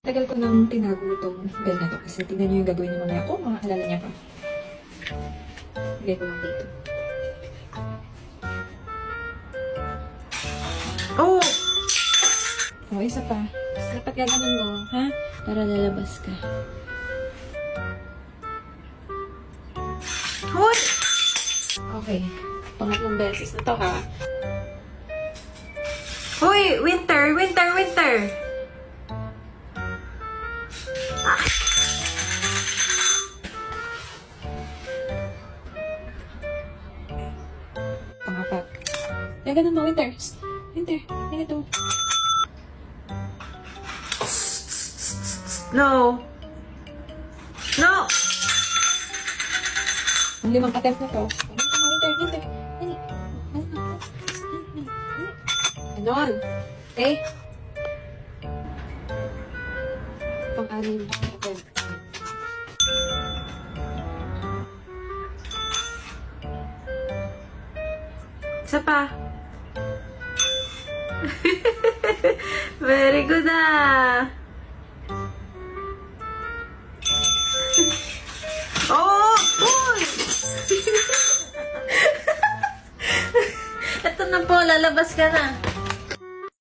Tagal ko nang tinago itong bell na to kasi tingnan niyo yung gagawin niyo mamaya. Kung makakilala niya pa. Lagay ko lang dito. Oh! Oh, isa pa. Dapat gaganon mo, ha? Para lalabas ka. Hoy! Okay. Pangatlong beses na to, ha? Hoy! Winter! Winter! Winter! Ah. Pangapat. Gaganon mo, Winter. Winter, ganito. No! No! Ang limang attempt na to. Winter, Winter. Ganon. Okay? Pang-anim. Attempt. Isa pa. Very good ah. Oh! Uy! Ito na po, lalabas ka na.